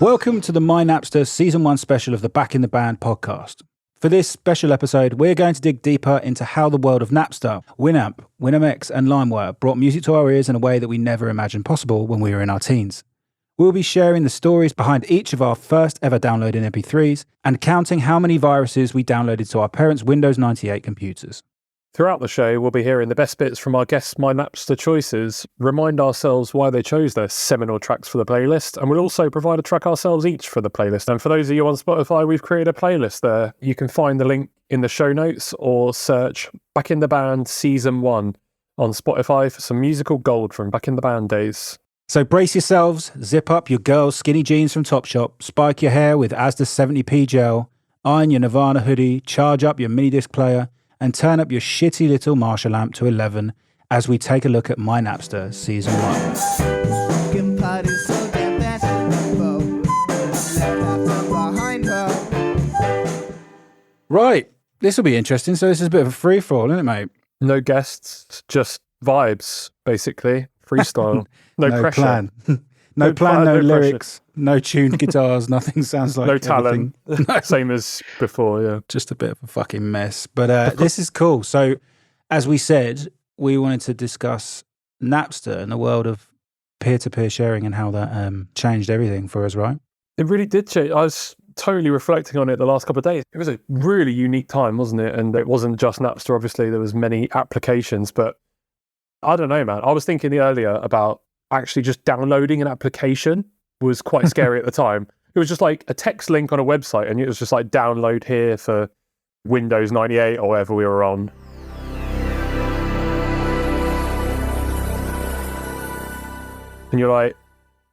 Welcome to the My Napster Season 1 special of the Back in the Band podcast. For this special episode, we're going to dig deeper into how the world of Napster, Winamp, WinamX and LimeWire brought music to our ears in a way that we never imagined possible when we were in our teens. We'll be sharing the stories behind each of our first ever downloaded MP3s and counting how many viruses we downloaded to our parents' Windows 98 computers. Throughout the show, we'll be hearing the best bits from our guests' My Napster choices, remind ourselves why they chose their seminal tracks for the playlist, and we'll also provide a track ourselves each for the playlist. And for those of you on Spotify, we've created a playlist there. You can find the link in the show notes or search Back in the Band Season 1 on Spotify for some musical gold from Back in the Band days. So brace yourselves, zip up your girls' skinny jeans from Topshop, spike your hair with Asda 70p gel, iron your Nirvana hoodie, charge up your mini disc player, and turn up your shitty little Marshall amp to 11 as we take a look at My Napster Season 1. Right, this will be interesting. So this is a bit of a free-for-all, isn't it, mate? No guests, just vibes, basically. Freestyle. No pressure. Plan. No plan, no lyrics, pressure. No tuned guitars, nothing sounds like no talent. Same as before, yeah. Just a bit of a fucking mess. But this is cool. So, as we said, we wanted to discuss Napster and the world of peer-to-peer sharing and how that changed everything for us, right? It really did change. I was totally reflecting on it the last couple of days. It was a really unique time, wasn't it? And it wasn't just Napster, obviously. There was many applications, but I don't know, man. I was thinking earlier about actually just downloading an application was quite scary at the time. It was just like a text link on a website and it was just like download here for Windows 98 or whatever we were on. And you're like,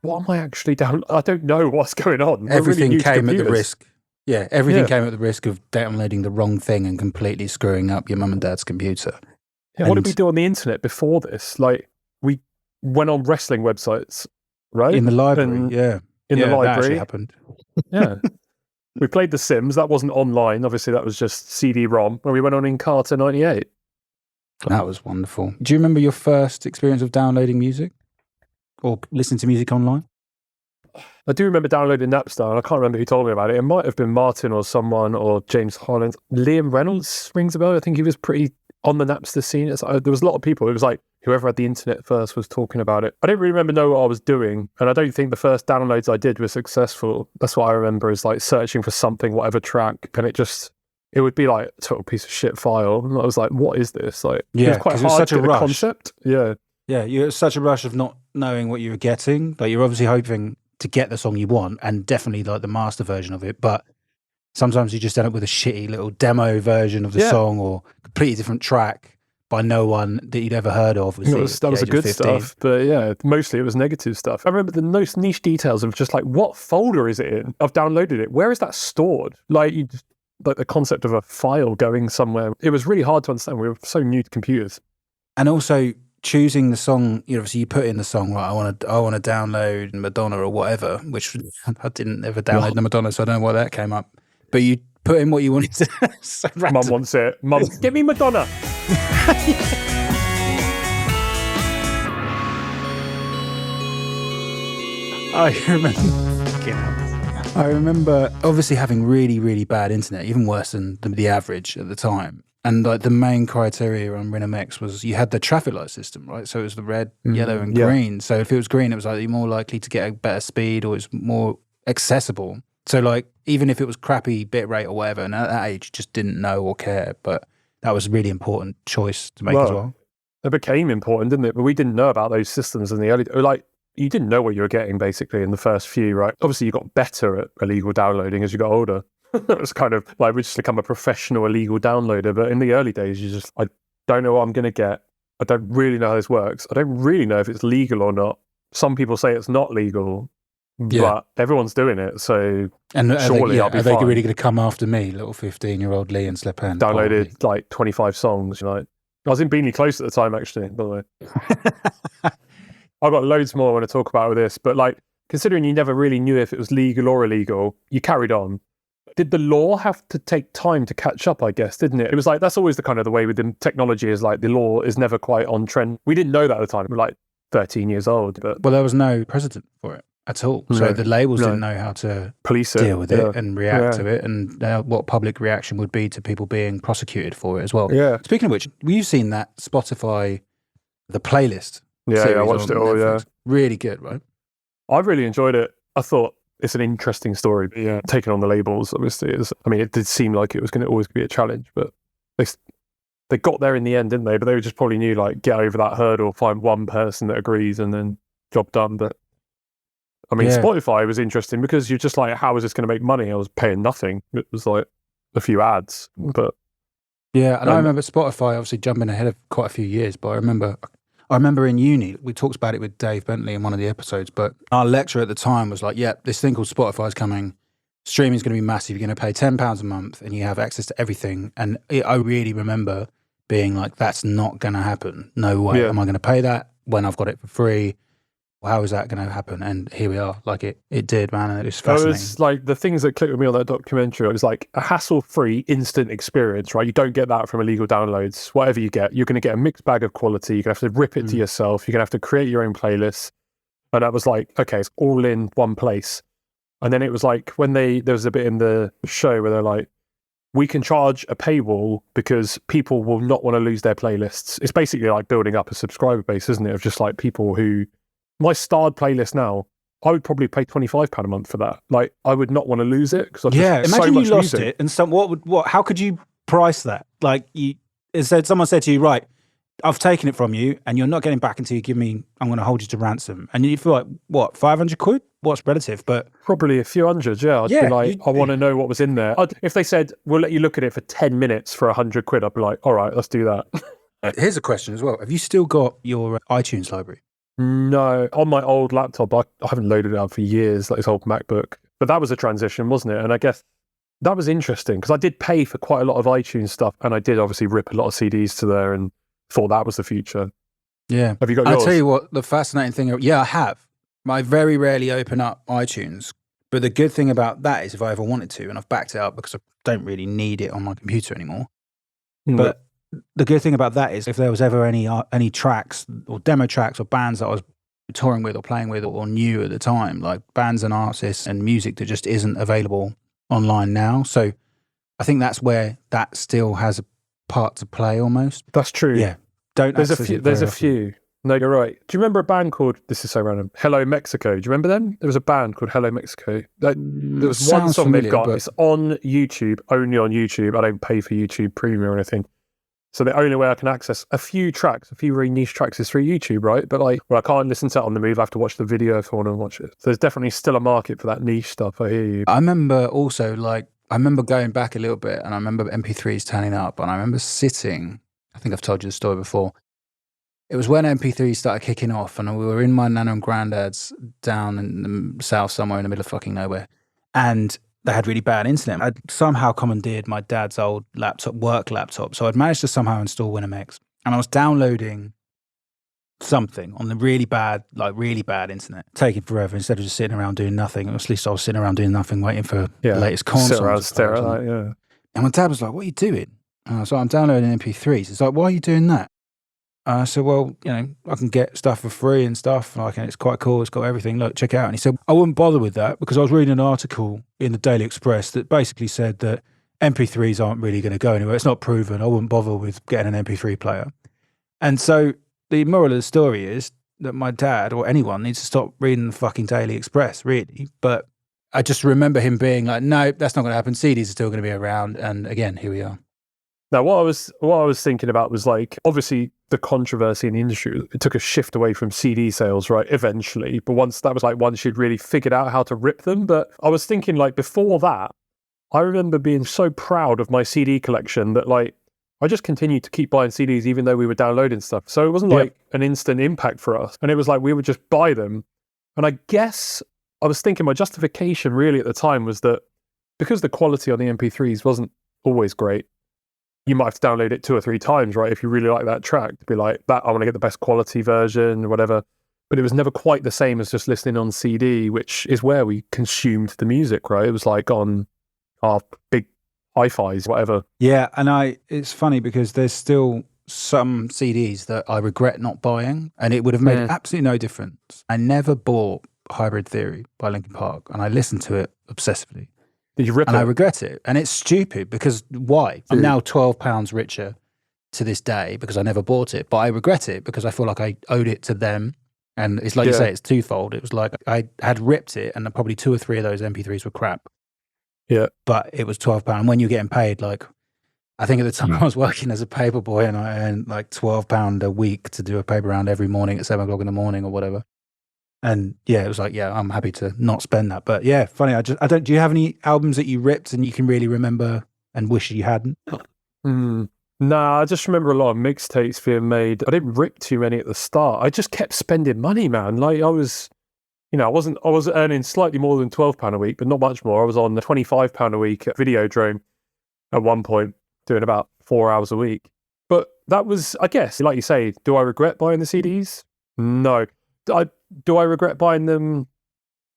what am I actually I don't know what's going on. Everything really came at the risk. Yeah, everything came at the risk of downloading the wrong thing and completely screwing up your mum and dad's computer. Yeah, what did we do on the internet before this? Like, we went on wrestling websites, right? In the library, In the library. That actually happened. Yeah. We played The Sims. That wasn't online. Obviously, that was just CD-ROM. When we went on Encarta 98. That was wonderful. Do you remember your first experience of downloading music? Or listening to music online? I do remember downloading Napster, and I can't remember who told me about it. It might have been Martin or someone, or James Holland. Liam Reynolds rings a bell. I think he was pretty on the Napster scene. There was a lot of people. It was like whoever had the internet first was talking about it. I didn't really know what I was doing, and I don't think the first downloads I did were successful. That's what I remember, is like searching for something, whatever track, and it would be like a total piece of shit file. And I was like, what is this? Like, yeah, it was quite hard such to a get rush. the concept. Yeah. Yeah, you're such a rush of not knowing what you were getting. Like, you're obviously hoping to get the song you want, and definitely like the master version of it, but sometimes you just end up with a shitty little demo version of the song or completely different track by no one that you'd ever heard of. That was the good stuff, but yeah, mostly it was negative stuff. I remember the most niche details of just like, what folder is it in? I've downloaded it. Where is that stored? Like, like the concept of a file going somewhere. It was really hard to understand. We were so new to computers. And also choosing the song, obviously you put in the song, right, I want to download Madonna or whatever, which I didn't ever download the Madonna, so I don't know why that came up. But you put in what you wanted to. So Mum wants it. Mum, give me Madonna. I remember obviously having really, really bad internet, even worse than the average at the time. And like the main criteria on WinamX was you had the traffic light system, right? So it was the red, yellow, and green. So if it was green, it was like you're more likely to get a better speed, or it's more accessible. So like even if it was crappy bit rate or whatever, and at that age you just didn't know or care, but that was a really important choice to make as well. It became important, didn't it? But we didn't know about those systems in the early, like, you didn't know what you were getting basically in the first few, right? Obviously you got better at illegal downloading as you got older. It was kind of like we just become a professional illegal downloader. But in the early days, I don't know what I'm going to get. I don't really know how this works. I don't really know if it's legal or not. Some people say it's not legal, but everyone's doing it. So surely I'll be fine. Are they really going to come after me, little 15-year-old Lee and Slepan? Downloaded like 25 songs. Like, I was in Beanie Close at the time, actually, by the way. I've got loads more I want to talk about with this, but like, considering you never really knew if it was legal or illegal, you carried on. Did the law have to take time to catch up, I guess, didn't it? It was like, that's always the way with the technology, is like the law is never quite on trend. We didn't know that at the time. We were like 13 years old. But well, there was no precedent for it. at all. So No, the labels no. didn't know how to Police it, deal with yeah. it and react Yeah. to it, and what public reaction would be to people being prosecuted for it as well. Yeah. Speaking of which, you've seen that Spotify, the playlist Yeah, series I watched on it all, Netflix. yeah. Really good, right? I really enjoyed it. I thought it's an interesting story, but yeah, taking on the labels, obviously, it did seem like it was going to always be a challenge, but they got there in the end, didn't they? But they just probably knew, like, get over that hurdle, find one person that agrees, and then job done. But I mean, Yeah. Spotify was interesting because you're just like, how is this going to make money? I was paying nothing. It was like a few ads, but yeah. And I remember Spotify obviously jumping ahead of quite a few years, but I remember in uni, we talked about it with Dave Bentley in one of the episodes, but our lecturer at the time was like, yeah, this thing called Spotify is coming. Streaming is going to be massive. You're going to pay £10 a month and you have access to everything. And I really remember being like, that's not going to happen. No way. Yeah. Am I going to pay that when I've got it for free? How is that going to happen? And here we are. Like it did, man. And it was fascinating. it was like the things that clicked with me on that documentary. It was like a hassle-free instant experience, right? You don't get that from illegal downloads. Whatever you get, you're going to get a mixed bag of quality. You're going to have to rip it to yourself. You're going to have to create your own playlists. And that was like, okay, it's all in one place. And then it was like when there was a bit in the show where they're like, we can charge a paywall because people will not want to lose their playlists. It's basically like building up a subscriber base, isn't it? Of just like people who, my starred playlist now, I would probably pay £25 a month for that. Like, I would not want to lose it because Imagine so much you lost music. it, and how could you price that? Like, someone said to you, right, I've taken it from you, and you're not getting back until you give me. I'm going to hold you to ransom, and you feel like what, £500? What's relative? But Probably a few hundred, yeah. I'd be like, I want to know what was in there. If they said, we'll let you look at it for 10 minutes for £100, I'd be like, all right, let's do that. Here's a question as well. Have you still got your iTunes library? No, on my old laptop, I haven't loaded it up for years, like this old MacBook. But that was a transition, wasn't it? And I guess that was interesting because I did pay for quite a lot of iTunes stuff, and I did obviously rip a lot of CDs to there and thought that was the future. Yeah. Have you got yours? I'll tell you what, the fascinating thing, yeah, I have. I very rarely open up iTunes. But the good thing about that is if I ever wanted to, and I've backed it up because I don't really need it on my computer anymore. But the good thing about that is if there was ever any tracks or demo tracks or bands that I was touring with or playing with or knew at the time, like bands and artists and music that just isn't available online now. So I think that's where that still has a part to play almost. That's true. Yeah. There's a few. No, you're right. Do you remember a band called, this is so random, Hello Mexico? Do you remember them? There was a band called Hello Mexico. There was one song they've got. It's on YouTube, only on YouTube. I don't pay for YouTube Premium or anything. So the only way I can access a few very niche tracks is through YouTube, right? But I can't listen to it on the move. I have to watch the video if I want to watch it. So there's definitely still a market for that niche stuff. I hear you. I remember also, I remember going back a little bit and I remember MP3s turning up and I remember sitting, I think I've told you the story before. It was when MP3 started kicking off and we were in my nana and granddad's down in the south somewhere in the middle of fucking nowhere. And they had really bad internet. I'd somehow commandeered my dad's old work laptop. So I'd managed to somehow install Winamax. And I was downloading something on the really bad internet, taking forever instead of just sitting around doing nothing. Or at least I was sitting around doing nothing, waiting for the latest console. Stare at that, yeah. And my dad was like, what are you doing? So I'm downloading MP3s. It's like, why are you doing that? I said, well, I can get stuff for free and stuff. It's quite cool. It's got everything. Look, check it out. And he said, I wouldn't bother with that because I was reading an article in the Daily Express that basically said that MP3s aren't really going to go anywhere. It's not proven. I wouldn't bother with getting an MP3 player. And so the moral of the story is that my dad or anyone needs to stop reading the fucking Daily Express, really. But I just remember him being like, no, that's not going to happen. CDs are still going to be around. And again, here we are. Now, what I was thinking about was like, obviously the controversy in the industry, it took a shift away from CD sales, right, eventually. But once you'd really figured out how to rip them. But I was thinking like before that, I remember being so proud of my CD collection that like, I just continued to keep buying CDs even though we were downloading stuff. So it wasn't like an instant impact for us. And it was like, we would just buy them. And I guess I was thinking my justification really at the time was that because the quality on the MP3s wasn't always great, you might have to download it 2 or 3 times, right? If you really like that track, to be like, that I want to get the best quality version or whatever. But it was never quite the same as just listening on CD, which is where we consumed the music, right? It was like on our big hi-fis, whatever. Yeah, and it's funny because there's still some CDs that I regret not buying, and it would have made absolutely no difference. I never bought Hybrid Theory by Linkin Park, and I listened to it obsessively. Did you rip And it? I regret it. And it's stupid because why? I'm now £12 richer to this day because I never bought it, but I regret it because I feel like I owed it to them. And it's like you say, it's twofold. It was like I had ripped it and probably 2 or 3 of those MP3s were crap. Yeah. But it was £12. And when you're getting paid, like, I think at the time I was working as a paper boy and I earned like £12 a week to do a paper round every morning at 7 o'clock in the morning or whatever. And yeah, it was like, yeah, I'm happy to not spend that. But yeah, funny. Do you have any albums that you ripped and you can really remember and wish you hadn't? Nah, I just remember a lot of mixtapes being made. I didn't rip too many at the start. I just kept spending money, man. Like I was earning slightly more than £12 a week, but not much more. I was on £25 a week at Videodrome at one point, doing about 4 hours a week. But that was, I guess, like you say, do I regret buying the CDs? No. Do I regret buying them?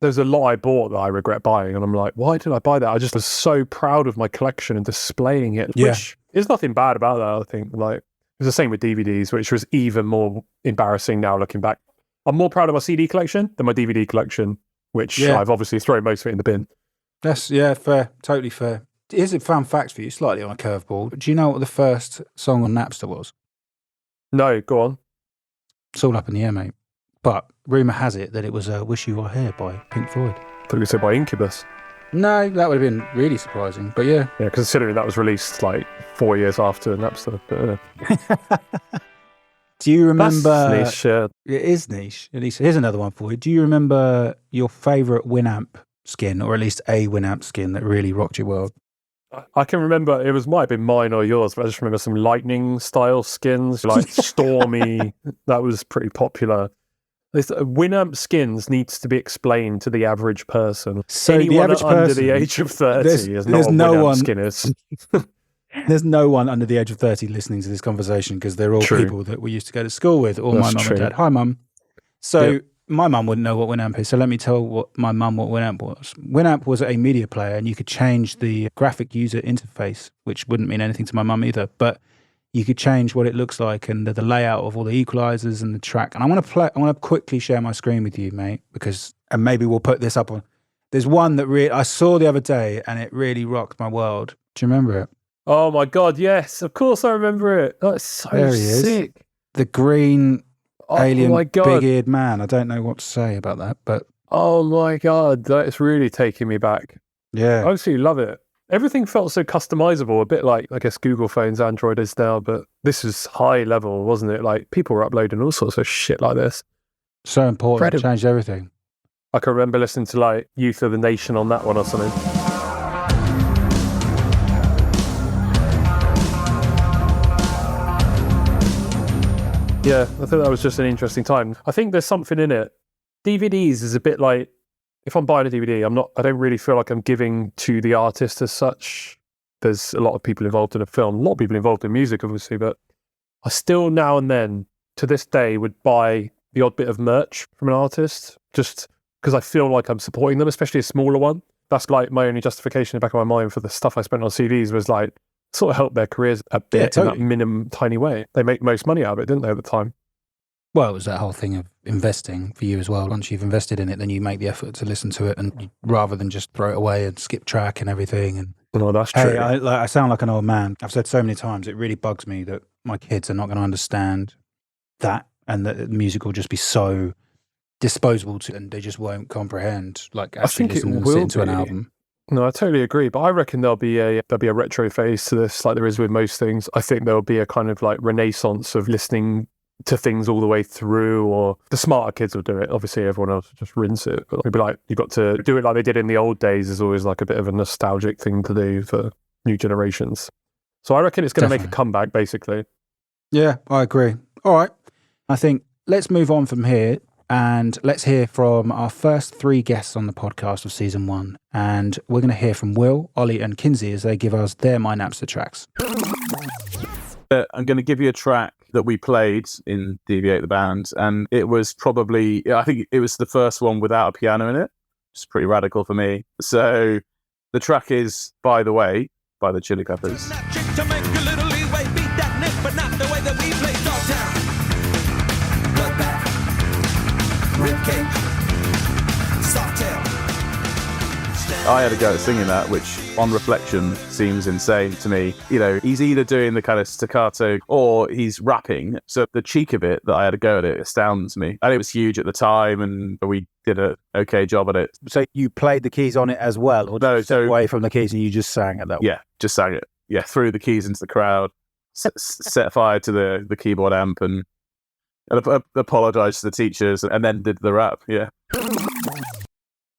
There's a lot I bought that I regret buying, and I'm like, why did I buy that? I just was so proud of my collection and displaying it, which is nothing bad about that, I think. Like, it was the same with DVDs, which was even more embarrassing now looking back. I'm more proud of my CD collection than my DVD collection, which I've obviously thrown most of it in the bin. That's, fair. Totally fair. Here's a fun fact for you, slightly on a curveball. Do you know what the first song on Napster was? No, go on. It's all up in the air, mate. But rumour has it that it was Wish You Were Here by Pink Floyd. I thought you were say by Incubus. No, that would have been really surprising. But yeah. Yeah, considering that was released like 4 years after Napster. But, Do you remember... That's niche, yeah. It is niche. At least here's another one for you. Do you remember your favourite Winamp skin, or at least a Winamp skin that really rocked your world? I can remember, might have been mine or yours, but I just remember some lightning style skins, like Stormy. That was pretty popular. Winamp skins needs to be explained to the average person. So anyone the average under person, the age of 30 is not a Winamp skin is. There's no one under the age of 30 listening to this conversation because they're all people that we used to go to school with, or my mum and dad. Hi, mum. So my mum wouldn't know what Winamp is, so let me tell my mum what Winamp was. Winamp was a media player, and you could change the graphic user interface, which wouldn't mean anything to my mum either, but you could change what it looks like and the layout of all the equalizers and the track. And I want to quickly share my screen with you, mate, and maybe we'll put this up on. There's one that I saw the other day, and it really rocked my world. Do you remember it? Oh my God, yes, of course I remember it. That's so sick. The green alien my God. big-eared man. I don't know what to say about that, but... Oh my God, that's really taking me back. Yeah. I absolutely love it. Everything felt so customizable, a bit like, I guess, Google phones, Android is now, but this is high level, wasn't it? Like, people were uploading all sorts of shit like this. So important. It changed everything. I can remember listening to, like, Youth of the Nation on that one or something. Yeah, I thought that was just an interesting time. I think there's something in it. DVDs is a bit like, if I'm buying a DVD, I don't really feel like I'm giving to the artist as such. There's a lot of people involved in a film, a lot of people involved in music, obviously, but I still now and then, to this day, would buy the odd bit of merch from an artist, just because I feel like I'm supporting them, especially a smaller one. That's like my only justification in the back of my mind for the stuff I spent on CDs was like, sort of help their careers a bit in that minimum tiny way. They make most money out of it, didn't they, at the time? Well, it was that whole thing of investing for you as well. Once you've invested in it, then you make the effort to listen to it, and rather than just throw it away and skip track and everything. And no, that's true. Hey, I sound like an old man. I've said so many times, it really bugs me that my kids are not going to understand that, and that the music will just be so disposable to, and they just won't comprehend. Like, actually listen to an album. No, I totally agree. But I reckon there'll be a retro phase to this, like there is with most things. I think there'll be a kind of like renaissance of listening to things all the way through, or the smarter kids will do it. Obviously, everyone else will just rinse it. But it'll be like, you've got to do it like they did in the old days is always like a bit of a nostalgic thing to do for new generations. So I reckon it's going to make a comeback, basically. Yeah, I agree. All right. I think let's move on from here. And let's hear from our first 3 guests on the podcast of season 1. And we're going to hear from Will, Ollie and Kinsey as they give us their My Napster tracks. I'm going to give you a track that we played in Deviate the Band. And it was probably, I think it was the first one without a piano in it. It's pretty radical for me. So the track is By the Way by the Chili Peppers. I had a go at singing that, which on reflection seems insane to me. You know, he's either doing the kind of staccato or he's rapping. So the cheek of it that I had a go at it astounds me. And it was huge at the time, and we did an okay job at it. So you played the keys on it as well, or No, did you step away from the keys and you just sang at that? Yeah, just sang it. Yeah, threw the keys into the crowd, set fire to the keyboard amp, and apologised to the teachers, and then did the rap. Yeah.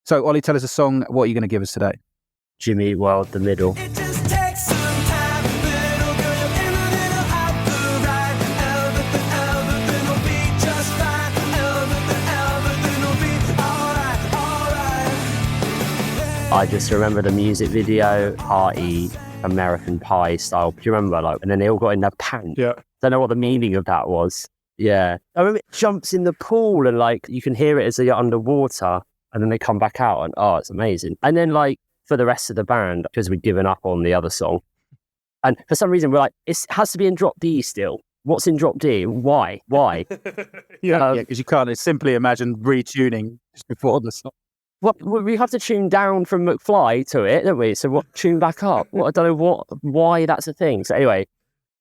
So Ollie, tell us a song. What are you going to give us today? Jimmy Wild, The Middle. It just takes some time, little girl, you're in a little out the right. Everything will be just fine. Everything will be alright. I just remember the music video, party, American Pie style. Do you remember? Like, and then they all got in their pants. Yeah. Don't know what the meaning of that was. Yeah. I remember it jumps in the pool and like you can hear it as they're underwater, and then they come back out and it's amazing. And then like for the rest of the band, because we'd given up on the other song, and for some reason we're like, it has to be in drop D still. What's in drop D? Why? Yeah. Because you can't simply imagine retuning just before the song. What we have to tune down from McFly to it, don't we? So what tune back up? I don't know why that's a thing. So anyway,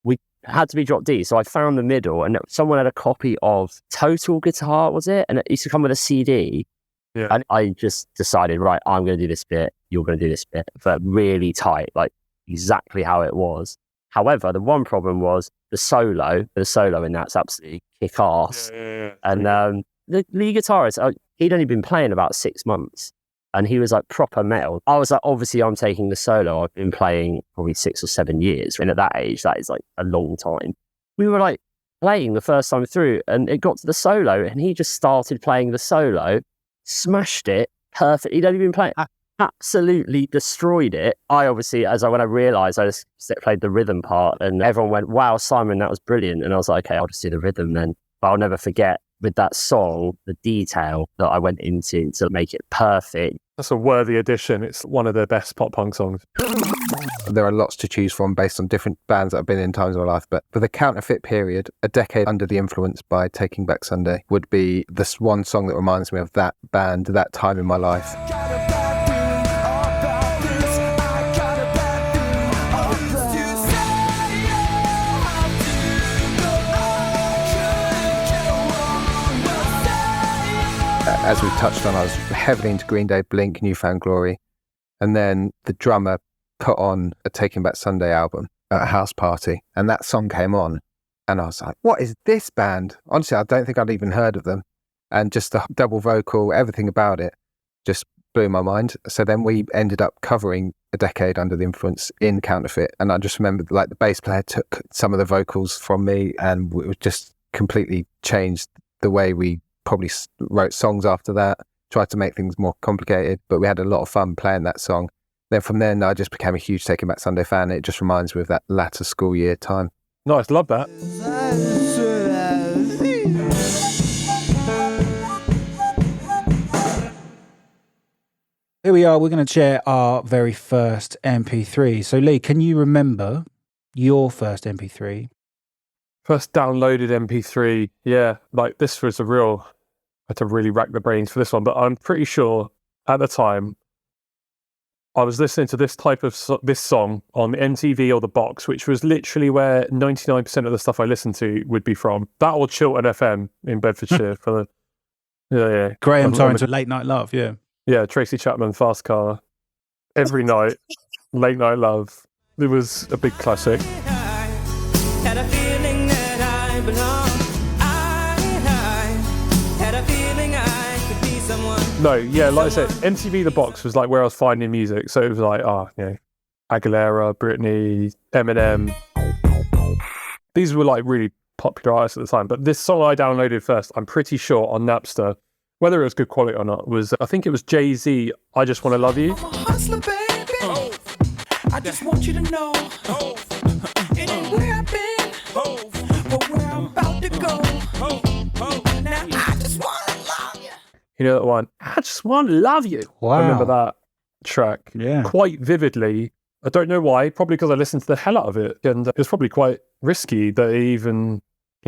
we had to be drop D. So I found the middle, and someone had a copy of Total Guitar, was it? And it used to come with a CD. Yeah. And I just decided, right, I'm going to do this bit, you're going to do this bit, but really tight, like exactly how it was. However, the one problem was the solo in that's absolutely kick ass. Yeah. And the lead guitarist, he'd only been playing about 6 months, and he was like proper metal. I was like, obviously I'm taking the solo. I've been playing probably 6 or 7 years. And at that age, that is like a long time. We were like playing the first time through, and it got to the solo, and he just started playing the solo, smashed it perfect. He'd only been playing, absolutely destroyed it. I obviously, when I realised, I just played the rhythm part, and everyone went, "Wow, Simon, that was brilliant." And I was like, "Okay, I'll just do the rhythm then." But I'll never forget with that song, the detail that I went into to make it perfect. That's a worthy addition. It's one of the best pop punk songs. There are lots to choose from based on different bands that I've been in times of my life, but for the Counterfeit period, A Decade Under the Influence by Taking Back Sunday would be this one song that reminds me of that band, that time in my life. As we've touched on, I was heavily into Green Day, Blink, New Found Glory, and then the drummer put on a Taking Back Sunday album at a house party, and that song came on, and I was like, what is this band? Honestly, I don't think I'd even heard of them, and just the double vocal, everything about it just blew my mind. So then we ended up covering A Decade Under the Influence in Counterfeit, and I just remember like the bass player took some of the vocals from me, and it just completely changed the way we probably wrote songs after that, tried to make things more complicated, but we had a lot of fun playing that song. Then from then, I just became a huge Taking Back Sunday fan. It just reminds me of that latter school year time. Nice, love that. Here we are. We're going to share our very first MP3. So Lee, can you remember your first MP3? First downloaded MP3. Yeah, like this was I had to really rack the brains for this one, but I'm pretty sure at the time I was listening to this type of this song on MTV or the Box, which was literally where 99% of the stuff I listened to would be from. That or Chiltern FM in Bedfordshire for the Graham Torrance with Late Night Love, yeah. Yeah, Tracy Chapman, Fast Car. Every night, Late Night Love. It was a big classic. Had a feeling that I belong. I had a feeling I could be someone. No, yeah, like I said, MTV The Box was like where I was finding music. So it was like, Aguilera, Britney, Eminem. These were like really popular artists at the time. But this song I downloaded first, I'm pretty sure on Napster, whether it was good quality or not, was I think it was Jay-Z, I Just Want to Love You. I'm a hustler, baby. I just want you to know. It ain't where I've been, but where I'm about to go. Now I just want to love you. You know that one? I Just Want to Love You. Wow. I remember that track Yeah. quite vividly. I don't know why, probably because I listened to the hell out of it. And it was probably quite risky that it even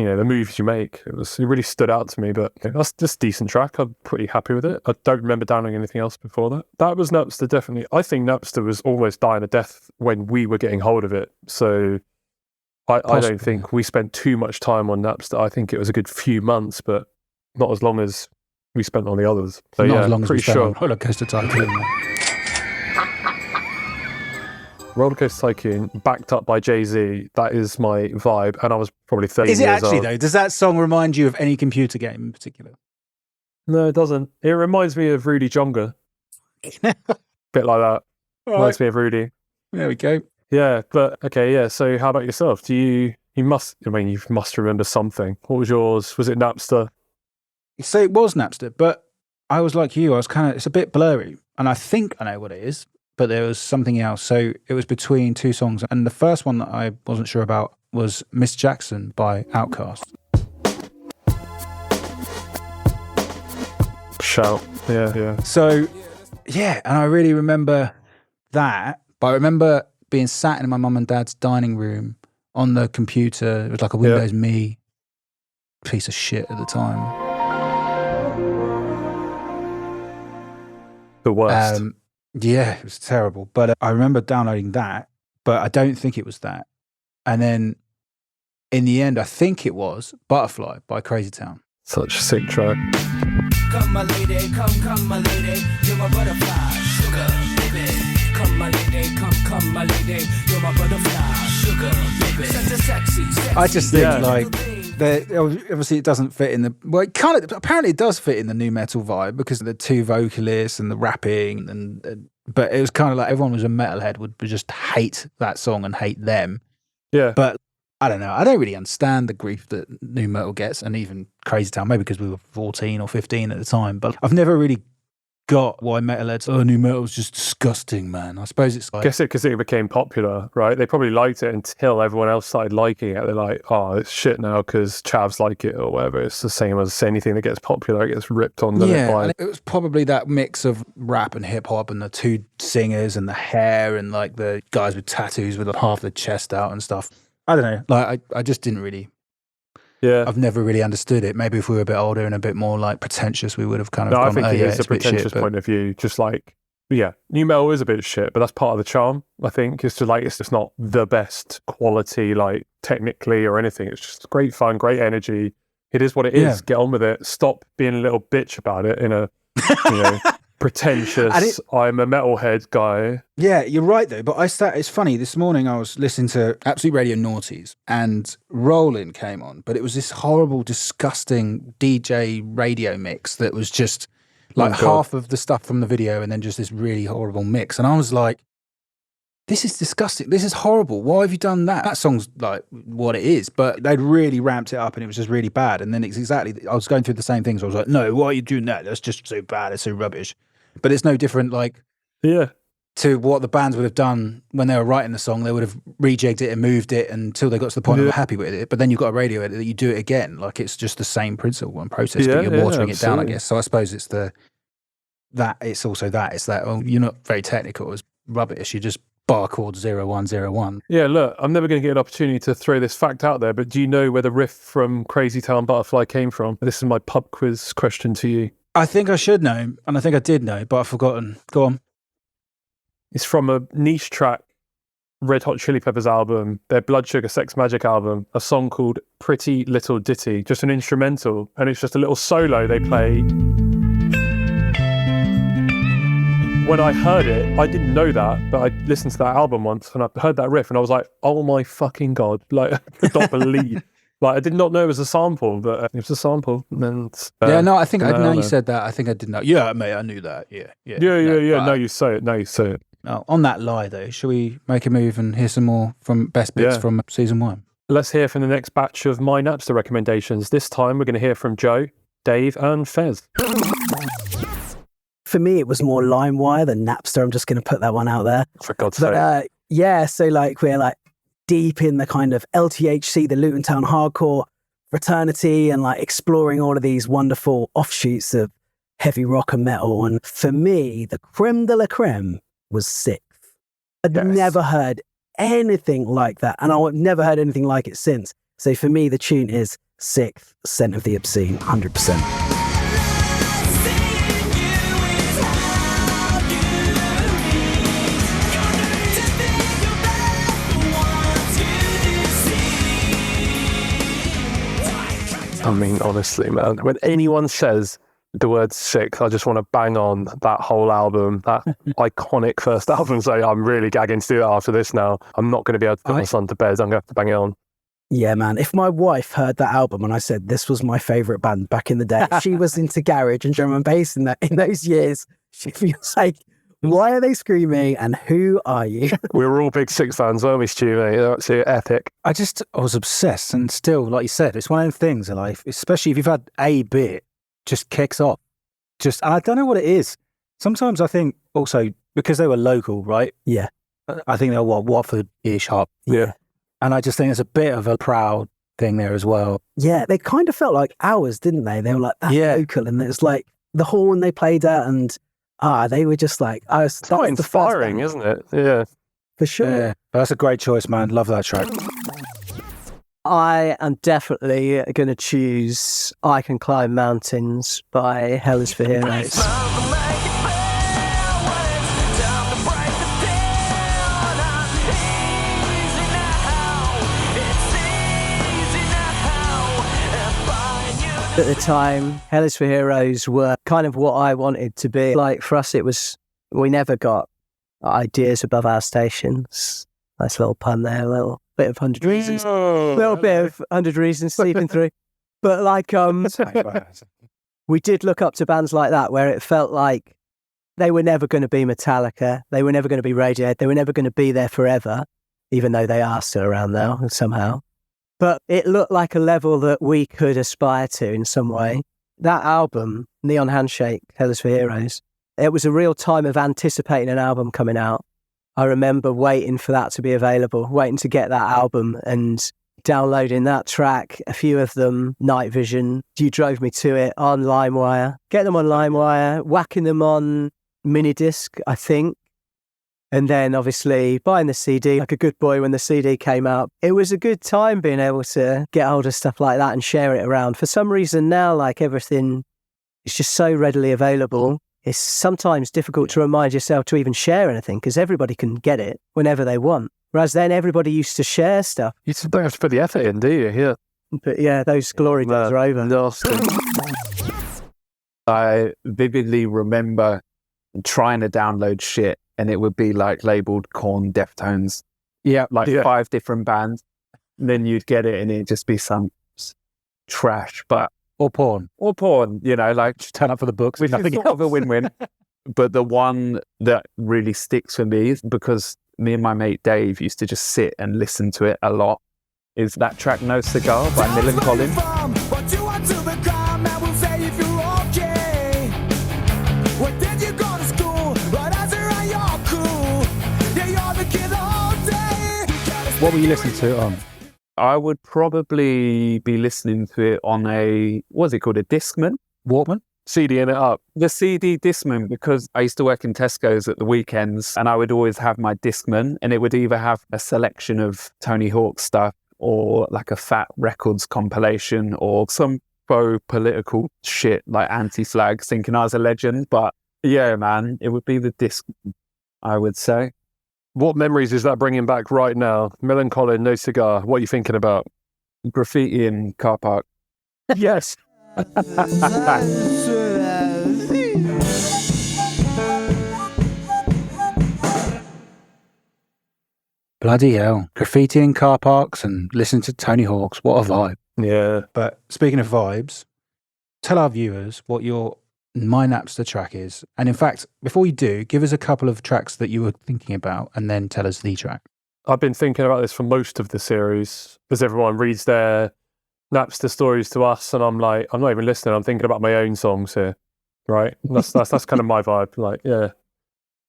the moves you make. It really stood out to me, but that's just a decent track. I'm pretty happy with it. I don't remember downloading anything else before that. That was Napster, definitely. I think Napster was almost dying a death when we were getting hold of it. So I don't think we spent too much time on Napster. I think it was a good few months, but not as long as we spent on the others. So Not yeah, as long as we pretty spent sure. on Roller Coaster Tycoon. Roller Coaster Tycoon, backed up by Jay-Z, that is my vibe. And I was probably 30 Is it years actually old. though? Does that song remind you of any computer game in particular? No, it doesn't. It reminds me of Rudy Jonga. Bit like that. Reminds me of Rudy. There we go. Yeah, but okay, yeah. So how about yourself? You must remember something. What was yours? Was it Napster? So it was Napster, but I was like you. I was it's a bit blurry, and I think I know what it is, but there was something else. So it was between two songs, and the first one that I wasn't sure about was Miss Jackson by Outkast. Shout. Yeah. So yeah, and I really remember that. But I remember being sat in my mum and dad's dining room on the computer. It was like a Windows Me piece of shit at the time. The worst. Yeah, it was terrible. But I remember downloading that, but I don't think it was that. And then in the end, I think it was Butterfly by Crazy Town. Such a sick track. Come my lady, come my lady, you're my butterfly, sugar, baby. Come my lady, come my lady, you're my butterfly, sugar, baby. Such a sexy. I just think Yeah. obviously it doesn't fit in apparently it does fit in the new metal vibe because of the two vocalists and the rapping but it was kind of like everyone was a metalhead would just hate that song and hate them. Yeah. But I don't know. I don't really understand the grief that new metal gets, and even Crazy Town, maybe because we were 14 or 15 at the time. But I've never really got why metalheads, new metal's just disgusting, man. I suppose it's like... Guess it because it became popular, right? They probably liked it until everyone else started liking it. They're like, oh, it's shit now because chavs like it or whatever. It's the same as anything that gets popular, it gets ripped on. Yeah, and it was probably that mix of rap and hip hop and the two singers and the hair and like the guys with tattoos with half the chest out and stuff. I don't know. Like I just didn't really... Yeah. I've never really understood it. Maybe if we were a bit older and a bit more like pretentious, we would have kind of gone, I think it is a it's bit pretentious shit, point of view. Just like, yeah, new metal is a bit shit, but that's part of the charm, I think. It's just not the best quality, like technically or anything. It's just great fun, great energy. It is what it is. Yeah. Get on with it. Stop being a little bitch about it in a, pretentious, I'm a metalhead guy. Yeah, you're right though. But it's funny. This morning I was listening to Absolute Radio Naughties and Rollin' came on, but it was this horrible, disgusting DJ radio mix that was just like half of the stuff from the video and then just this really horrible mix. And I was like, this is disgusting. This is horrible. Why have you done that? That song's like what it is, but they'd really ramped it up and it was just really bad. And then it's exactly, I was going through the same things. I was like, no, why are you doing that? That's just so bad. It's so rubbish. But it's no different, like, to what the bands would have done when they were writing the song. They would have rejigged it and moved it until they got to the point they were happy with it. But then you've got a radio edit that you do it again. Like, it's just the same principle and process, but you're watering it down, I guess. So I suppose it's also that, well, you're not very technical, it's rubbish. You just bar chord 0101. Yeah, look, I'm never going to get an opportunity to throw this fact out there, but do you know where the riff from Crazy Town Butterfly came from? This is my pub quiz question to you. I think I should know, and I think I did know, but I've forgotten. Go on. It's from a niche track, Red Hot Chili Peppers album, their Blood Sugar Sex Magic album, a song called Pretty Little Ditty, just an instrumental, and it's just a little solo they play. When I heard it, I didn't know that, but I listened to that album once and I heard that riff and I was like, oh my fucking God. Like, I could not believe. Like, I did not know it was a sample, but it was a sample. And I think now you said that. I think I did know. Yeah, mate, I knew that. Yeah. Now you say it. Oh, on that lie, though, shall we make a move and hear some more from best bits from season 1? Let's hear from the next batch of my Napster recommendations. This time we're going to hear from Joe, Dave, and Fez. For me, it was more LimeWire than Napster. I'm just going to put that one out there. For God's sake. So like we're like deep in the kind of LTHC, the Luton Town hardcore fraternity, and like exploring all of these wonderful offshoots of heavy rock and metal. And for me, the creme de la creme was Sixth. I'd never heard anything like that, and I've never heard anything like it since. So for me, the tune is 6th, Scent of the Obscene, 100%. I mean, honestly, man, when anyone says the word sick, I just want to bang on that whole album, that iconic first album, and say, I'm really gagging to do that after this now. I'm not going to be able to put my son to bed. I'm going to have to bang it on. Yeah, man. If my wife heard that album and I said this was my favourite band back in the day, if she was into garage and drum and bass in those years, she'd be like, why are they screaming and who are you? We were all big Six fans, weren't we, Stu, mate? That's epic. I was obsessed, and still, like you said, it's one of those things in life, especially if you've had a bit, just kicks off. And I don't know what it is. Sometimes I think also because they were local, right? Yeah. I think they're Watford-ish hop. Yeah. And I just think there's a bit of a proud thing there as well. Yeah, they kind of felt like ours, didn't they? They were like that local, and it's like the horn they played at, and they were just like, it's quite inspiring, isn't it? Yeah. For sure. Yeah, that's a great choice, man. Love that track. I am definitely going to choose I Can Climb Mountains by Hell is for Heroes. At the time, Hell is for Heroes were kind of what I wanted to be. Like, for us, we never got ideas above our stations. Nice little pun there, a little bit of 100 Reasons. Little bit of 100 Reasons sleeping through. But like, we did look up to bands like that where it felt like they were never going to be Metallica. They were never going to be Radiohead. They were never going to be there forever, even though they are still around now somehow. But it looked like a level that we could aspire to in some way. That album, Neon Handshake, Hell is for Heroes, it was a real time of anticipating an album coming out. I remember waiting for that to be available, waiting to get that album and downloading that track, a few of them, Night Vision, You Drove Me to It, on LimeWire, getting them on LimeWire, whacking them on Minidisc, I think. And then obviously buying the CD, like a good boy when the CD came out. It was a good time being able to get hold of stuff like that and share it around. For some reason now, like everything is just so readily available. It's sometimes difficult to remind yourself to even share anything because everybody can get it whenever they want. Whereas then everybody used to share stuff. You don't have to put the effort in, do you? Yeah. But yeah, those glory days are over. Nasty. I vividly remember trying to download shit and it would be like labeled Korn, Deftones, like 5 different bands. And then you'd get it and it'd just be some trash, Or porn. Like Just turn up for the books. which is sort of a win-win. But the one that really sticks for me is because me and my mate Dave used to just sit and listen to it a lot. Is that track No Cigar by Mill and Collin. What were you listening to it on? I would probably be listening to it on a, what's it called, a Discman? Walkman? CDing it up. The CD Discman, because I used to work in Tesco's at the weekends and I would always have my Discman and it would either have a selection of Tony Hawk stuff or like a Fat Records compilation or some faux political shit like Anti-Flag, thinking I was a legend. But yeah, man, it would be the Discman, I would say. What memories is that bringing back right now? Mill and Collin, No Cigar. What are you thinking about? Graffiti in car park. Yes. Bloody hell. Graffiti in car parks and listening to Tony Hawk's. What a vibe. Yeah. But speaking of vibes, tell our viewers what your My Napster track is. And in fact, before you do, give us a couple of tracks that you were thinking about and then tell us the track. I've been thinking about this for most of the series because everyone reads their Napster stories to us and I'm like, I'm not even listening. I'm thinking about my own songs here, right? That's kind of my vibe. Like, yeah,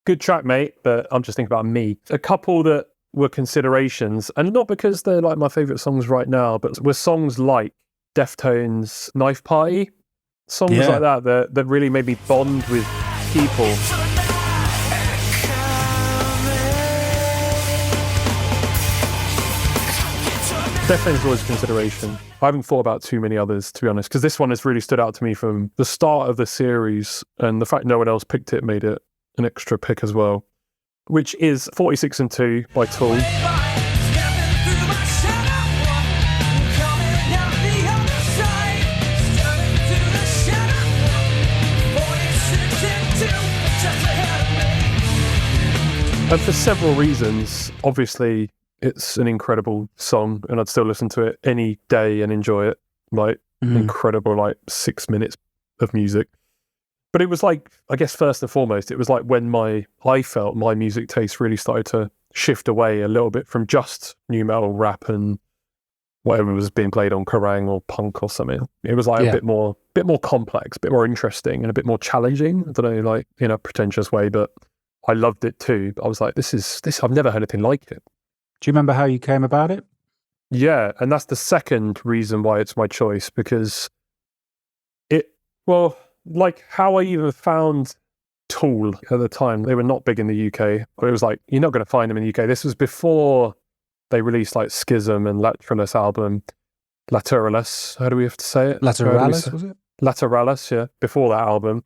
good track, mate, but I'm just thinking about me. A couple that were considerations, and not because they're like my favourite songs right now, but were songs like Deftones' Knife Party, songs like that really made me bond with people. Definitely is always a consideration. I haven't thought about too many others, to be honest, because this one has really stood out to me from the start of the series, and the fact no one else picked it made it an extra pick as well, which is 46 and 2 by Tool. And for several reasons, obviously, it's an incredible song, and I'd still listen to it any day and enjoy it. Like, incredible, like 6 minutes of music. But it was like, I guess first and foremost, it was like when I felt my music taste really started to shift away a little bit from just new metal, rap, and whatever was being played on Kerrang or punk or something. It was like a bit more complex, a bit more interesting, and a bit more challenging. I don't know, like in a pretentious way, but I loved it too. But I was like, this. I've never heard anything like it. Do you remember how you came about it? Yeah, and that's the second reason why it's my choice, because like how I even found Tool at the time. They were not big in the UK, but it was like, you're not going to find them in the UK. This was before they released like Schism and Lateralis album. Lateralis, how do we have to say it? Lateralis, was it? Lateralis, yeah, before that album.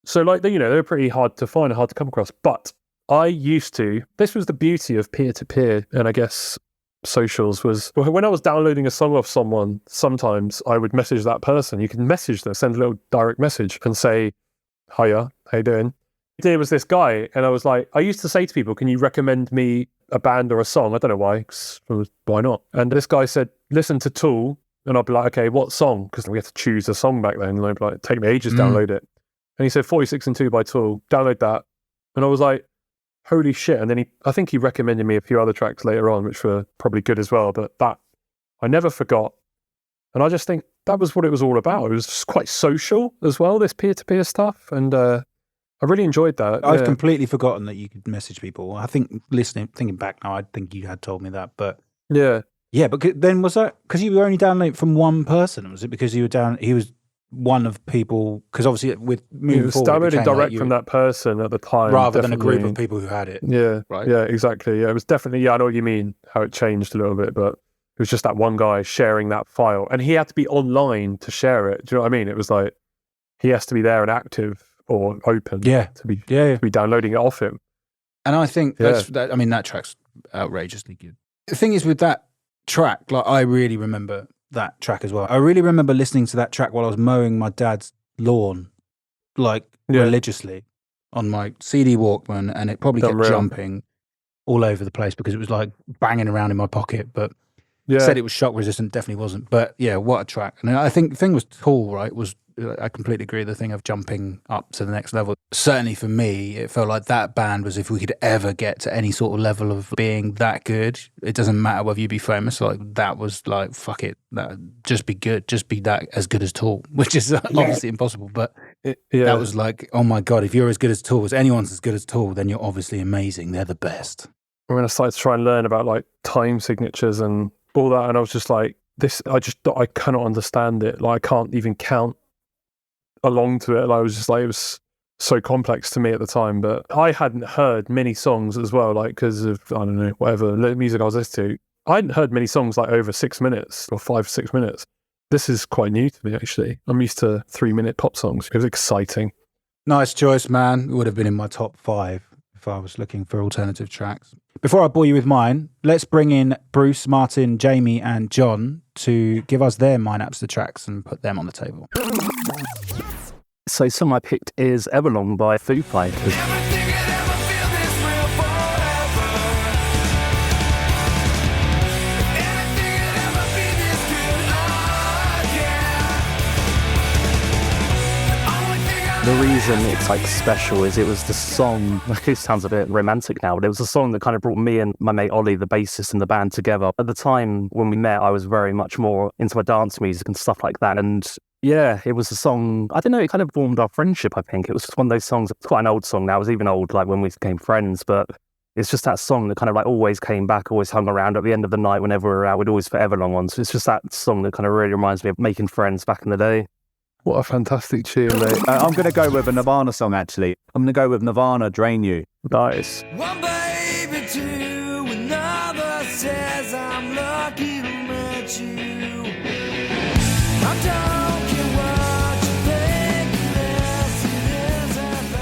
So like, they were pretty hard to find, hard to come across. But this was the beauty of peer-to-peer, and I guess socials, was when I was downloading a song off someone, sometimes I would message that person. You can message them, send a little direct message and say, hiya, how you doing? There was this guy, and I was like, I used to say to people, can you recommend me a band or a song? I don't know why, 'cause why not? And this guy said, listen to Tool, and I'd be like, okay, what song? Because we had to choose a song back then, and I'd be like, take me ages to download it. And he said 46 and 2 by Tool, download that. And I was like, holy shit. And then I think he recommended me a few other tracks later on, which were probably good as well, but that I never forgot. And I just think that was what it was all about. It was just quite social as well, this peer-to-peer stuff. And I really enjoyed that. I've completely forgotten that you could message people. I think thinking back now, I think you had told me that, but yeah. But then was that because you were only downloading from one person? Was it because he was one of people? Because obviously with moving it was forward, downloaded direct from that person at the time, rather than a group of people who had it. Yeah, right. Yeah, exactly. Yeah, it was definitely. Yeah, I know what you mean. How it changed a little bit, but it was just that one guy sharing that file, and he had to be online to share it. Do you know what I mean? It was like he has to be there and active or open. Yeah, to be downloading it off him. And I think that track's outrageously good. The thing is with that track, like I really remember that track as well. I really remember listening to that track while I was mowing my dad's lawn, like religiously on my CD Walkman, and it probably kept jumping all over the place because it was like banging around in my pocket. But said it was shock resistant, definitely wasn't. But yeah, what a track. And I think the thing was Tool, right, was I completely agree. The thing of jumping up to the next level. Certainly for me, it felt like that band was, if we could ever get to any sort of level of being that good, it doesn't matter whether you be famous. Like that was like, fuck it, just be good, just be that as good as Tool, which is obviously impossible. But that was like, oh my god, if you're as good as Tool, as anyone's as good as Tool, then you're obviously amazing. They're the best. When I started to try and learn about like time signatures and all that, and I was just like, I cannot understand it. Like I can't even count along to it. I was just like, it was so complex to me at the time. But I hadn't heard many songs as well, like because of, I don't know, whatever music I was listening to. I hadn't heard many songs like over 6 minutes or 5 or 6 minutes. This is quite new to me, actually. I'm used to 3-minute pop songs. It was exciting. Nice choice, man. It would have been in my top 5 if I was looking for alternative tracks. Before I bore you with mine, let's bring in Bruce, Martin, Jamie and John to give us their My Napster tracks and put them on the table. So song I picked is Everlong by Foo Fighters. The reason it's like special is it was the song, like it sounds a bit romantic now, but it was the song that kind of brought me and my mate Ollie, the bassist, and the band together. At the time when we met, I was very much more into my dance music and stuff like that. And yeah, it was a song, I don't know, it kind of formed our friendship, I think. It was just one of those songs, it's quite an old song now, it was even old like when we became friends, but it's just that song that kind of like always came back, always hung around at the end of the night whenever we were out, we'd always forever long on. So it's just that song that kind of really reminds me of making friends back in the day. What a fantastic tune, mate. I'm going to go with a Nirvana song, actually. I'm going to go with Nirvana, Drain You. Nice. One baby, two, another says I'm lucky to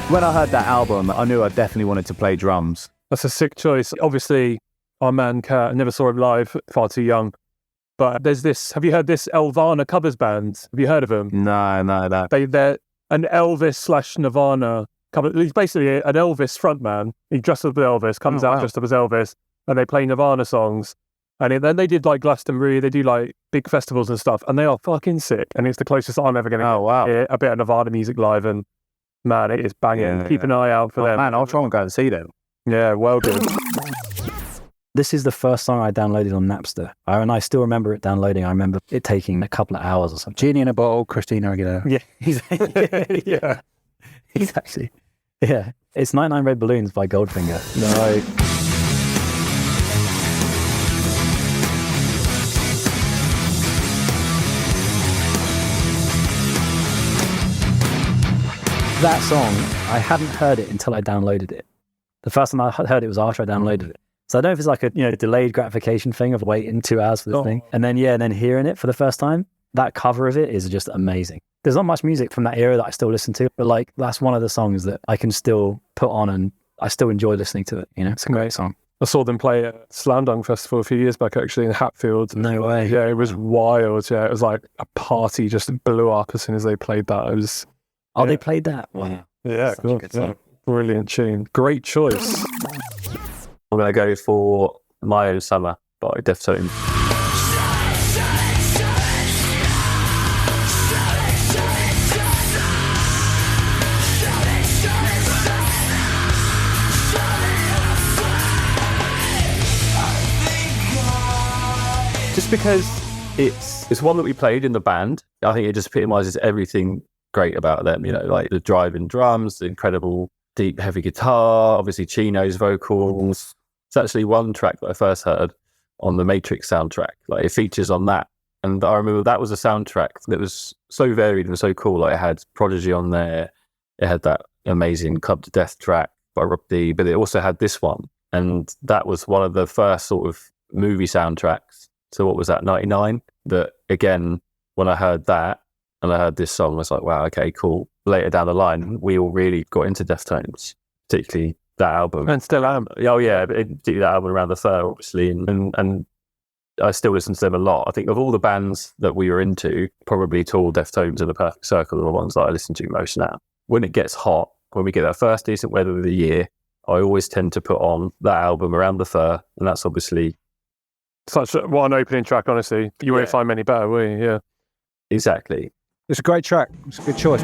When I heard that album, I knew I definitely wanted to play drums. That's a sick choice. Obviously, our man Kat, I never saw him live, far too young. But there's this, have you heard this Elvana covers band? Have you heard of them? No. They're an Elvis / Nirvana cover. He's basically an Elvis frontman. He dresses up as Elvis, comes out dressed up as Elvis, and they play Nirvana songs. And then they did like Glastonbury, they do like big festivals and stuff, and they are fucking sick. And it's the closest I'm ever going to hear a bit of Nirvana music live. And man, it is banging. Keep an eye out for them. Man, I'll try and go and see them. Yeah, well good. This is the first song I downloaded on Napster. And I still remember it downloading. I remember it taking a couple of hours or something. Genie in a Bottle, Christina Aguilera. Yeah. Yeah. Exactly. Yeah. It's 99 Red Balloons by Goldfinger. No. That song, I hadn't heard it until I downloaded it. The first time I heard it was after I downloaded it. So I don't know if it's like a delayed gratification thing of waiting 2 hours for this thing. And then hearing it for the first time, that cover of it is just amazing. There's not much music from that era that I still listen to, but like that's one of the songs that I can still put on and I still enjoy listening to it. It's a great song. I saw them play at Slam Dunk Festival a few years back actually in Hatfield. No way. Yeah, it was wild. Yeah, it was like a party just blew up as soon as they played that. It was... Oh, they played that? Wow. Yeah, good song. Brilliant tune. Great choice. I'm going to go for My Own Summer by Deftones. Just because it's one that we played in the band, I think it just epitomises everything great about them, like the driving drums, the incredible deep heavy guitar, obviously Chino's vocals. It's actually one track that I first heard on the Matrix soundtrack. Like it features on that, and I remember that was a soundtrack that was so varied and so cool. Like it had Prodigy on there, it had that amazing Club to Death track by Rob D, but it also had this one, and that was one of the first sort of movie soundtracks. So what was that, 99? That again, when I heard that and I heard this song, I was like, wow, okay, cool. Later down the line, we all really got into Deftones, particularly that album. And still am. Oh yeah, particularly that album Around the Fur, obviously. And I still listen to them a lot. I think of all the bands that we were into, probably Tool, Deftones and The Perfect Circle are the ones that I listen to most now. When it gets hot, when we get that first decent weather of the year, I always tend to put on that album Around the Fur, and that's obviously... What an opening track, honestly. You won't find many better, will you? Yeah. Exactly. It's a great track. It's a good choice.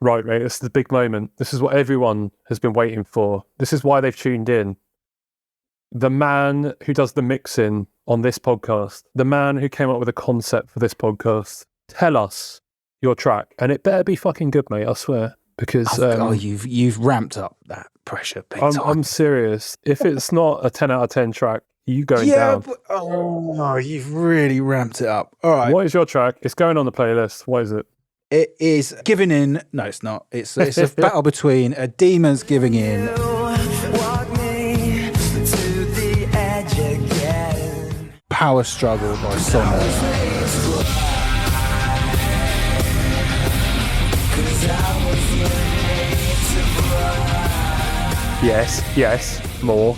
Right, mate. This is the big moment. This is what everyone has been waiting for. This is why they've tuned in. The man who does the mixing on this podcast, the man who came up with a concept for this podcast. Tell us your track, and it better be fucking good, mate. I swear, because you've ramped up that pressure. I'm serious. If it's not a 10 out of 10 track, you going down. But, you've really ramped it up. All right. What is your track? It's going on the playlist. What is it? It is Giving In. No, it's not. It's a battle between a Demon's Giving In. Power Struggle by Sonic. Yes, more.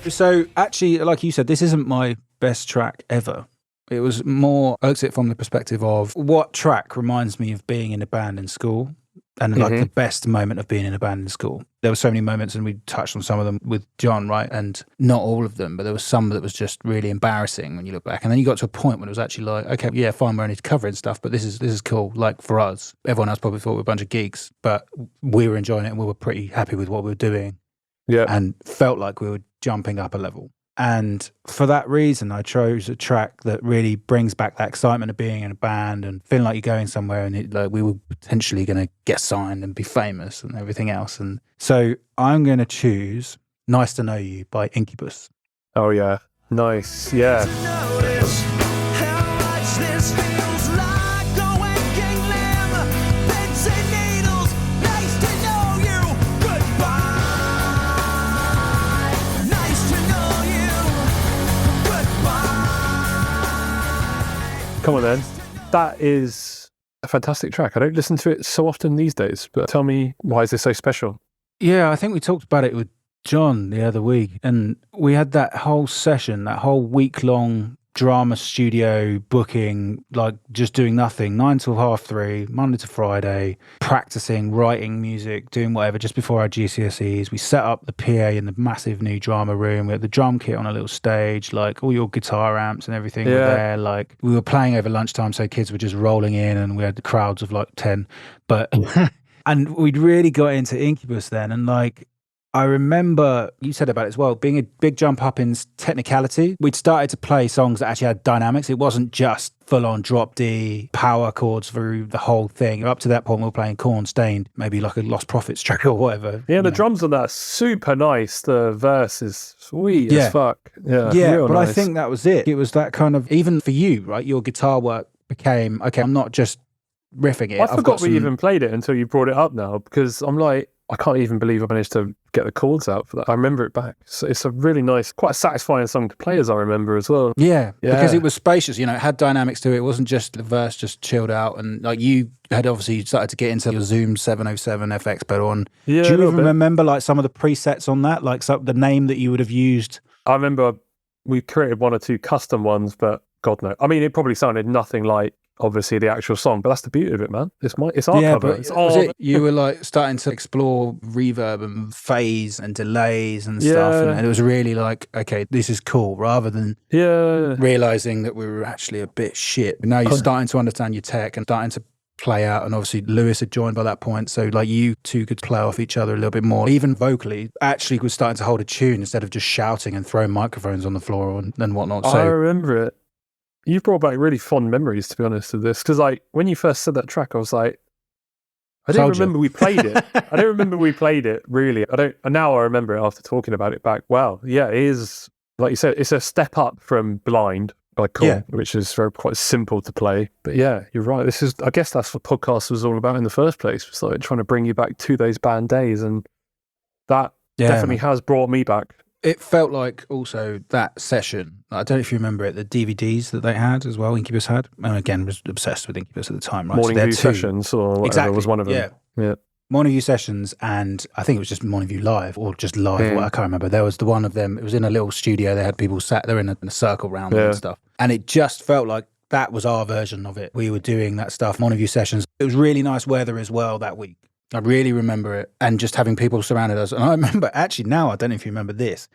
So actually, like you said, this isn't my best track ever. It was more, I looked at it from the perspective of what track reminds me of being in a band in school and like the best moment of being in a band in school. There were so many moments, and we touched on some of them with John, right? And not all of them, but there was some that was just really embarrassing when you look back. And then you got to a point when it was actually like, okay, yeah, fine, we're only covering stuff, but this is cool. Like for us, everyone else probably thought we were a bunch of geeks, but we were enjoying it and we were pretty happy with what we were doing. Yeah. And felt like we were jumping up a level. And for that reason, I chose a track that really brings back that excitement of being in a band and feeling like you're going somewhere and we were potentially going to get signed and be famous and everything else. And so I'm going to choose Nice to Know You by Incubus. Oh, yeah. Nice. Yeah. Come on then. That is a fantastic track. I don't listen to it so often these days, but tell me, why is this so special? Yeah, I think we talked about it with John the other week, and we had that whole session, that whole week-long drama studio booking, like just doing nothing, 9 till 3:30, Monday to Friday, practicing, writing music, doing whatever just before our GCSEs. We set up the PA in the massive new drama room. We had the drum kit on a little stage, like all your guitar amps and everything were there. Like we were playing over lunchtime, so kids were just rolling in, and we had crowds of like 10. But and we'd really got into Incubus then, and like I remember you said about it as well, being a big jump up in technicality. We'd started to play songs that actually had dynamics. It wasn't just full on drop D power chords through the whole thing. Up to that point, we were playing Korn Stained, maybe like a Lost Prophets track or whatever. Yeah, the drums on that are super nice. The verse is sweet as fuck. Yeah, but nice. I think that was it. It was that kind of, even for you, right? Your guitar work became, okay, I'm not just riffing it. I forgot we even played it until you brought it up now, because I'm like, I can't even believe I managed to get the chords out for that. I remember it back. So it's a really nice, quite a satisfying song to play, as I remember as well. Yeah, because it was spacious, you know, it had dynamics to it. It wasn't just the verse just chilled out. And like you had obviously started to get into your Zoom 707 FX pedal. And Yeah, do you even remember like some of the presets on that? Like the name that you would have used? I remember we created 1 or 2 custom ones, but God no. I mean, it probably sounded nothing like obviously the actual song, but that's the beauty of it, man. It's our cover. But you were like starting to explore reverb and phase and delays and stuff, and it was really like, okay, this is cool, rather than realizing that we were actually a bit shit. Now you're starting to understand your tech and starting to play out, and obviously Lewis had joined by that point, so like you two could play off each other a little bit more, even vocally. Actually was starting to hold a tune instead of just shouting and throwing microphones on the floor and whatnot. So I remember it. You've brought back really fond memories, to be honest, of this. Because like when you first said that track, I was like, I don't remember we played it. I don't remember we played it, really. And now I remember it after talking about it back. Wow, yeah, it is, like you said, it's a step up from Blind by Korn, which is quite simple to play. But yeah, you're right. This is, I guess that's what podcast was all about in the first place. It's like trying to bring you back to those band days. And that definitely has brought me back. It felt like also that session, I don't know if you remember it, the DVDs that they had as well, Incubus had. And again, was obsessed with Incubus at the time, right? Morning View Sessions or whatever was one of them. Yeah. Morning View Sessions, and I think it was just Morning View Live or just Live. I can't remember. There was the one of them. It was in a little studio. They had people sat there in a circle round them and stuff. And it just felt like that was our version of it. We were doing that stuff, Morning View Sessions. It was really nice weather as well that week. I really remember it, and just having people surrounded us. And I remember, actually now, I don't know if you remember this,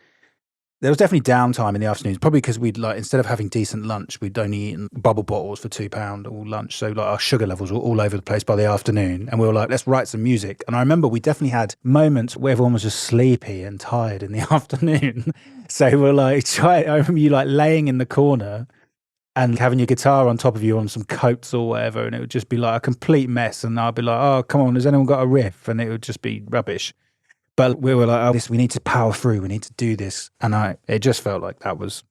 there was definitely downtime in the afternoons, probably because we'd like, instead of having decent lunch, we'd only eaten bubble bottles for £2 all lunch. So like our sugar levels were all over the place by the afternoon. And we were like, let's write some music. And I remember we definitely had moments where everyone was just sleepy and tired in the afternoon. So we're like, I remember you like laying in the corner and having your guitar on top of you on some coats or whatever. And it would just be like a complete mess. And I'd be like, oh, come on, has anyone got a riff? And it would just be rubbish. But we were like, oh, we need to power through. We need to do this. And it just felt like that was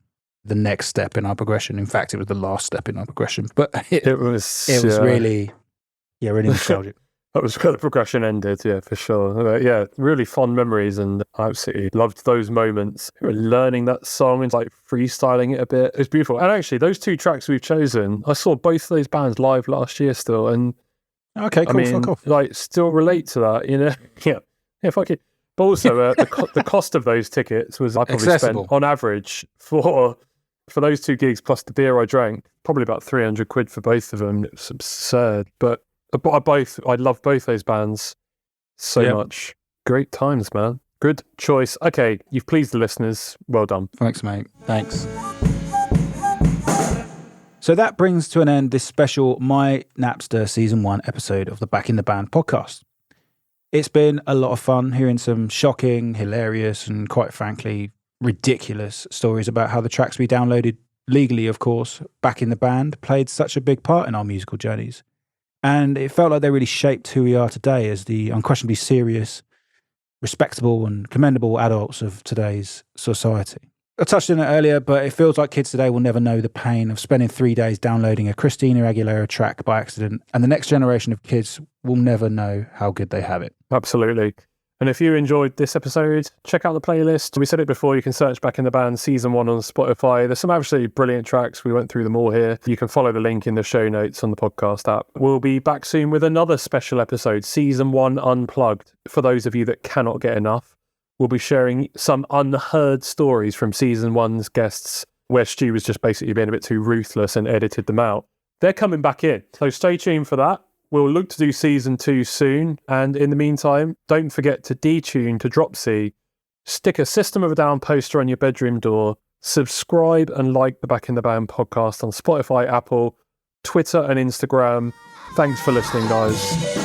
the next step in our progression. In fact, it was the last step in our progression. But it was really, really nostalgic. That was where the progression ended, yeah, for sure. Yeah, really fond memories, and I absolutely loved those moments. Learning that song and like freestyling it a bit. It's beautiful. And actually, those 2 tracks we've chosen, I saw both those bands live last year still. And okay, cool, I mean, like, still relate to that, you know? Yeah, fuck it. But also, the cost of those tickets was, I probably spent on average for those 2 gigs plus the beer I drank, probably about 300 quid for both of them. It was absurd. But I love both those bands so much. Great times, man. Good choice. Okay, you've pleased the listeners. Well done. Thanks, mate. Thanks. So that brings to an end this special My Napster Season 1 episode of the Back in the Band podcast. It's been a lot of fun hearing some shocking, hilarious, and quite frankly, ridiculous stories about how the tracks we downloaded legally, of course, back in the band, played such a big part in our musical journeys. And it felt like they really shaped who we are today as the unquestionably serious, respectable, and commendable adults of today's society. I touched on it earlier, but it feels like kids today will never know the pain of spending 3 days downloading a Christina Aguilera track by accident, and the next generation of kids will never know how good they have it. Absolutely. And if you enjoyed this episode, check out the playlist. We said it before, you can search Back in the Band Season 1 on Spotify. There's some absolutely brilliant tracks. We went through them all here. You can follow the link in the show notes on the podcast app. We'll be back soon with another special episode, Season 1 Unplugged. For those of you that cannot get enough, we'll be sharing some unheard stories from Season 1's guests, where Stu was just basically being a bit too ruthless and edited them out. They're coming back in, so stay tuned for that. We'll look to do Season 2 soon, and in the meantime, don't forget to detune to Drop C, stick a System of a Down poster on your bedroom door, subscribe and like the Back in the Band podcast on Spotify, Apple, Twitter and Instagram. Thanks for listening, guys.